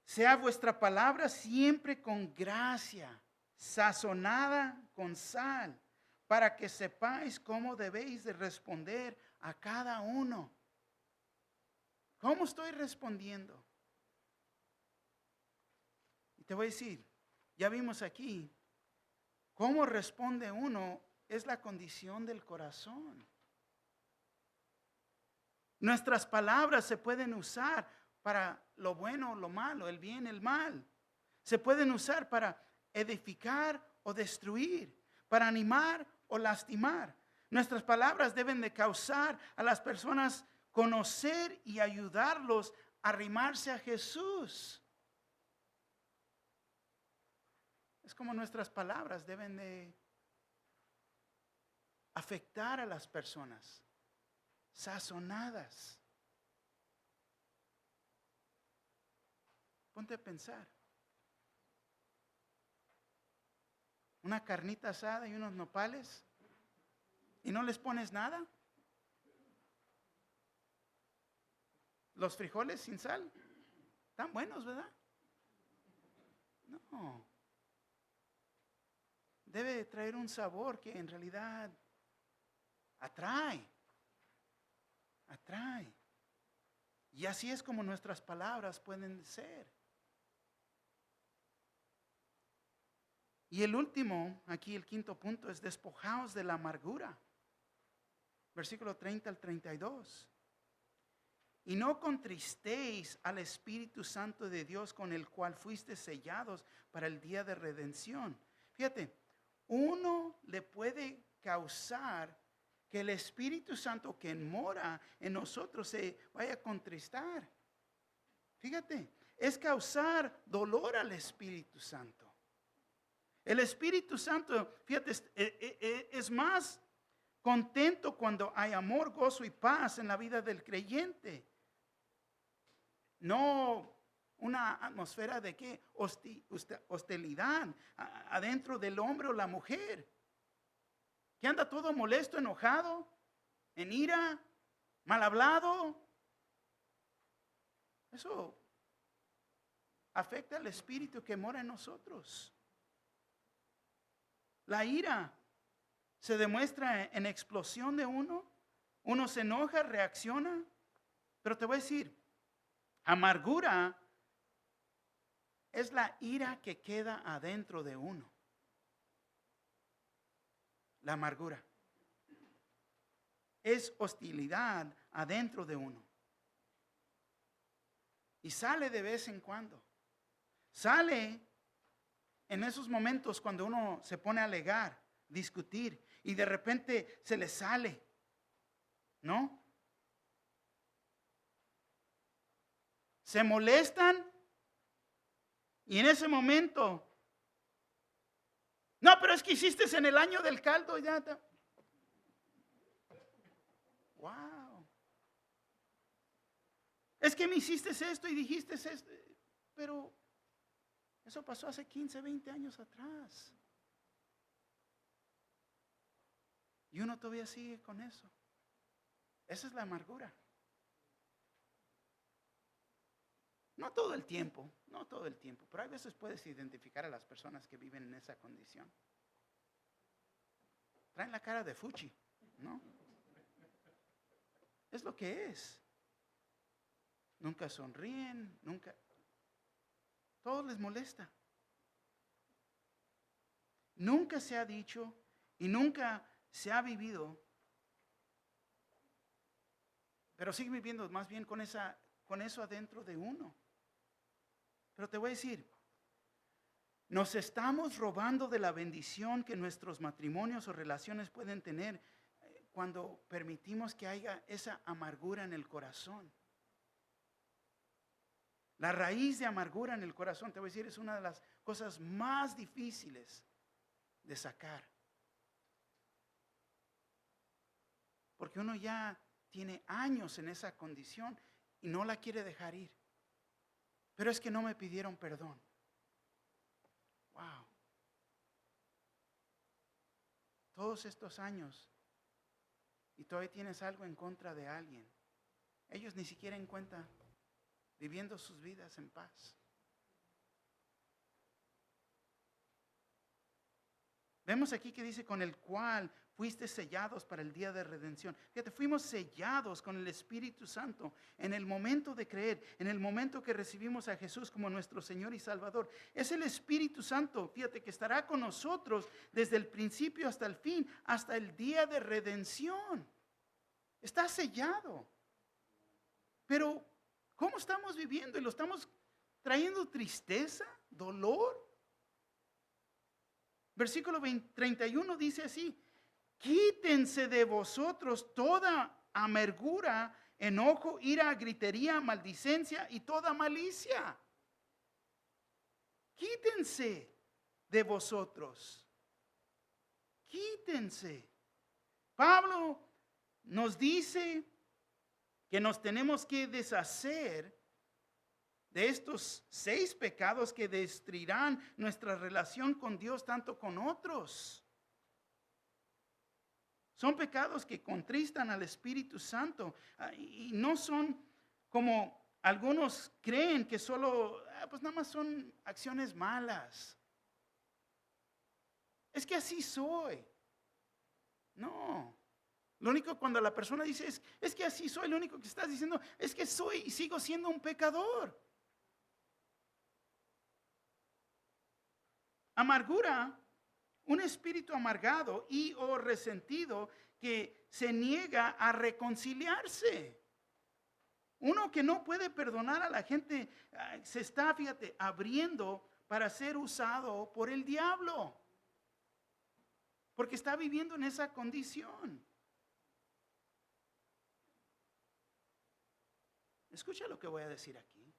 Sea vuestra palabra siempre con gracia, sazonada con sal, para que sepáis cómo debéis de responder a cada uno. ¿Cómo estoy respondiendo? Y te voy a decir, ya vimos aquí, cómo responde uno es la condición del corazón. Nuestras palabras se pueden usar para lo bueno o lo malo, el bien, el mal. Se pueden usar para edificar o destruir, para animar o lastimar. Nuestras palabras deben de causar a las personas conocer y ayudarlos a arrimarse a Jesús. Es como nuestras palabras deben de afectar a las personas, sazonadas. Ponte a pensar. Una carnita asada y unos nopales y no les pones nada. Los frijoles sin sal, están buenos, ¿verdad? No. Debe de traer un sabor que en realidad atrae. Y así es como nuestras palabras pueden ser. Y el último, aquí el quinto punto, es despojaos de la amargura. Versículo 30 al 32. Y no contristéis al Espíritu Santo de Dios, con el cual fuiste sellados para el día de redención. Fíjate, uno le puede causar que el Espíritu Santo que mora en nosotros se vaya a contristar. Fíjate, es causar dolor al Espíritu Santo. El Espíritu Santo, fíjate, es más contento cuando hay amor, gozo y paz en la vida del creyente. No una atmósfera de ¿qué? Hostilidad adentro del hombre o la mujer. Que anda todo molesto, enojado, en ira. mal hablado. Eso afecta al espíritu que mora en nosotros. La ira se demuestra en explosión de uno. Uno se enoja, reacciona. Pero te voy a decir, amargura es la ira que queda adentro de uno. La amargura es hostilidad adentro de uno. Y sale de vez en cuando. Sale en esos momentos cuando uno se pone a alegar, discutir, y de repente se le sale, ¿no? Se molestan y en ese momento, no, pero es que hiciste en el año del caldo, ya. Wow. Es que me hiciste esto y dijiste esto, pero eso pasó hace 15, 20 años atrás. Y uno todavía sigue con eso. Esa es la amargura. No todo el tiempo, pero a veces puedes identificar a las personas que viven en esa condición. Traen la cara de fuchi, ¿no? Es lo que es. Nunca sonríen, nunca. Todo les molesta. Nunca se ha dicho y nunca se ha vivido, pero sigue viviendo más bien con eso adentro de uno. Pero te voy a decir, nos estamos robando de la bendición que nuestros matrimonios o relaciones pueden tener cuando permitimos que haya esa amargura en el corazón. La raíz de amargura en el corazón, te voy a decir, es una de las cosas más difíciles de sacar. Porque uno ya tiene años en esa condición y no la quiere dejar ir. Pero es que no me pidieron perdón. Wow. Todos estos años y todavía tienes algo en contra de alguien. Ellos ni siquiera en cuenta, viviendo sus vidas en paz. Vemos aquí que dice con el cual fuiste sellados para el día de redención. Fíjate, fuimos sellados con el Espíritu Santo en el momento de creer, en el momento que recibimos a Jesús como nuestro Señor y Salvador. Es el Espíritu Santo, fíjate, que estará con nosotros desde el principio hasta el fin, hasta el día de redención. Está sellado. Pero, ¿cómo estamos viviendo? ¿Y lo estamos trayendo tristeza, dolor? Versículo 31 dice así: quítense de vosotros toda amargura, enojo, ira, gritería, maldicencia y toda malicia. Quítense de vosotros. Quítense. Pablo nos dice que nos tenemos que deshacer de estos 6 pecados que destruirán nuestra relación con Dios, tanto con otros. Son pecados que contristan al Espíritu Santo y no son como algunos creen que solo, pues nada más son acciones malas. Es que así soy. No. Lo único cuando la persona dice es que así soy, lo único que estás diciendo es que soy y sigo siendo un pecador. Amargura, un espíritu amargado y o resentido que se niega a reconciliarse. Uno que no puede perdonar a la gente se está, fíjate, abriendo para ser usado por el diablo. Porque está viviendo en esa condición. Escucha lo que voy a decir aquí.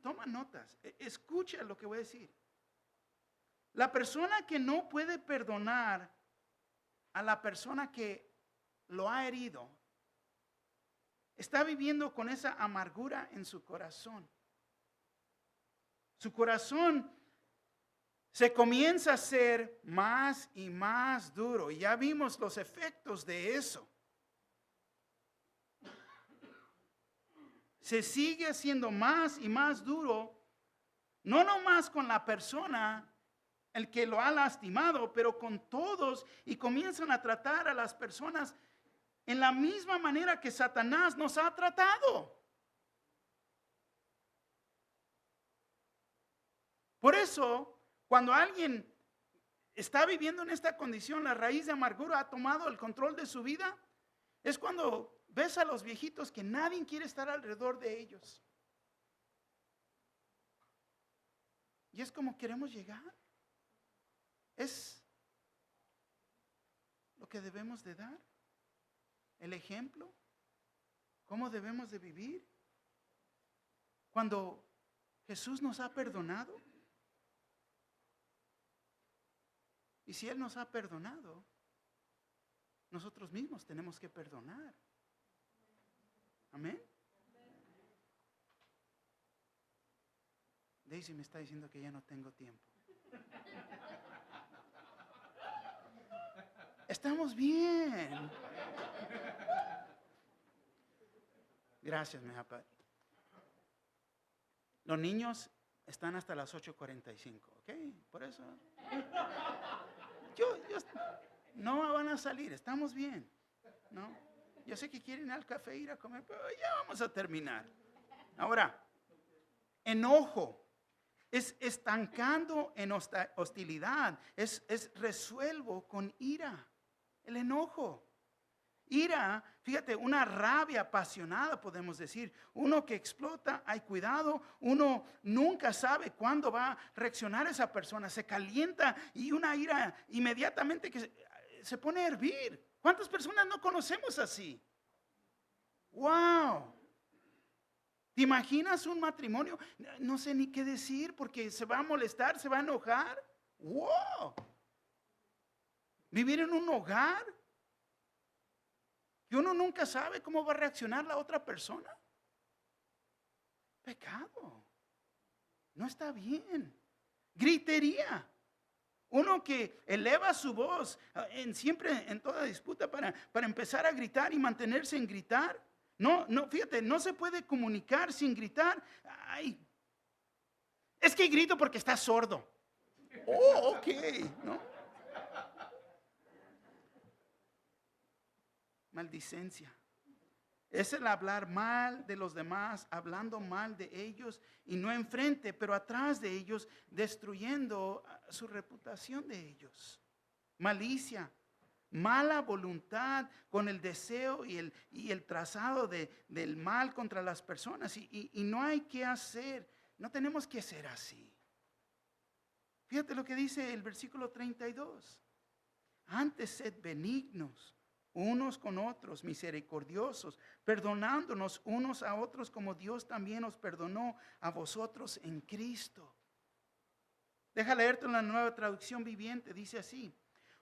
Toma notas, escucha lo que voy a decir. La persona que no puede perdonar a la persona que lo ha herido, está viviendo con esa amargura en su corazón. Su corazón se comienza a hacer más y más duro. Y ya vimos los efectos de eso. se sigue haciendo más y más duro, no nomás con la persona, el que lo ha lastimado, pero con todos, y comienzan a tratar a las personas en la misma manera que Satanás nos ha tratado. Por eso, cuando alguien está viviendo en esta condición, la raíz de amargura ha tomado el control de su vida, es cuando ves a los viejitos que nadie quiere estar alrededor de ellos. Y es como queremos llegar. Es lo que debemos de dar. El ejemplo. Cómo debemos de vivir. Cuando Jesús nos ha perdonado. Y si Él nos ha perdonado, nosotros mismos tenemos que perdonar. Amén. Daisy me está diciendo que ya no tengo tiempo. Estamos bien. Gracias, mi papá. Los niños están hasta las 8:45, ¿ok? Por eso. Yo, no van a salir, estamos bien, ¿no? Yo sé que quieren ir al café, ir a comer, pero ya vamos a terminar. Ahora, enojo es estancando en hostilidad, es resuelvo con ira. El enojo. Ira, fíjate, una rabia apasionada, podemos decir. Uno que explota, hay cuidado. Uno nunca sabe cuándo va a reaccionar esa persona. Se calienta y una ira inmediatamente que se pone a hervir. ¿Cuántas personas no conocemos así? ¡Wow! ¿Te imaginas un matrimonio? No sé ni qué decir porque se va a molestar, se va a enojar. ¡Wow! Vivir en un hogar que uno nunca sabe cómo va a reaccionar la otra persona. Pecado. No está bien. Gritería. Uno que eleva su voz siempre en toda disputa para empezar a gritar y mantenerse en gritar. No, fíjate, no se puede comunicar sin gritar. Ay, es que grito porque está sordo. Oh, ok, ¿no? Maldicencia. Es el hablar mal de los demás, hablando mal de ellos y no enfrente, pero atrás de ellos, destruyendo su reputación de ellos. Malicia, mala voluntad con el deseo y el trazado del mal contra las personas. Y no hay que hacer, no tenemos que ser así. Fíjate lo que dice el versículo 32. Antes sed benignos unos con otros, misericordiosos, perdonándonos unos a otros como Dios también os perdonó a vosotros en Cristo. Deja leerte en la Nueva Traducción Viviente, dice así: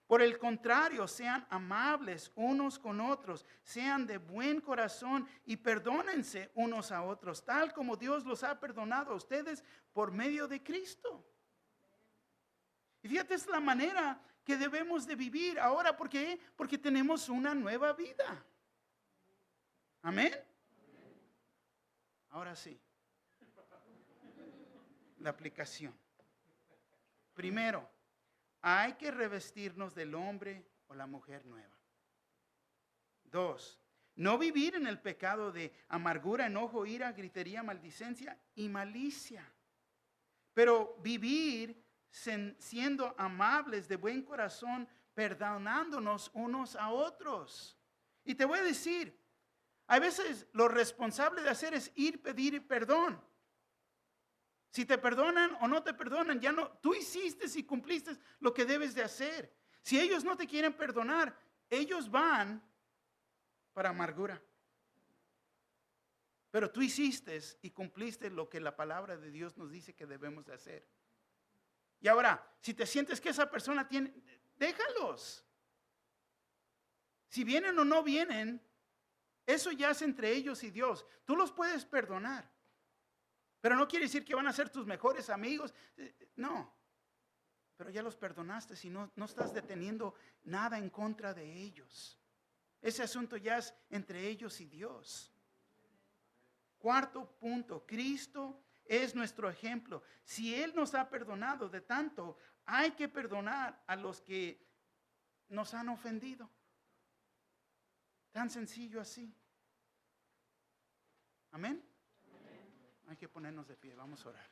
por el contrario, sean amables unos con otros, sean de buen corazón y perdónense unos a otros, tal como Dios los ha perdonado a ustedes por medio de Cristo. Y fíjate, es la manera que debemos de vivir ahora. ¿Por qué? Porque tenemos una nueva vida. Amén. Ahora sí. La aplicación. Primero, hay que revestirnos del hombre o la mujer nueva. 2, no vivir en el pecado de amargura, enojo, ira, gritería, maldicencia y malicia. Pero vivir siendo amables, de buen corazón, perdonándonos unos a otros. Y te voy a decir, a veces lo responsable de hacer es ir pedir perdón. Si te perdonan o no te perdonan, ya no, tú hiciste y cumpliste lo que debes de hacer. Si ellos no te quieren perdonar, ellos van para amargura. Pero tú hiciste y cumpliste lo que la palabra de Dios nos dice que debemos de hacer. Y ahora, si te sientes que esa persona tiene, déjalos. Si vienen o no vienen, eso ya es entre ellos y Dios. Tú los puedes perdonar. Pero no quiere decir que van a ser tus mejores amigos. No. Pero ya los perdonaste y no estás deteniendo nada en contra de ellos. Ese asunto ya es entre ellos y Dios. Cuarto punto, Cristo es nuestro ejemplo. Si Él nos ha perdonado de tanto, hay que perdonar a los que nos han ofendido. Tan sencillo así. Amén. Hay que ponernos de pie, vamos a orar.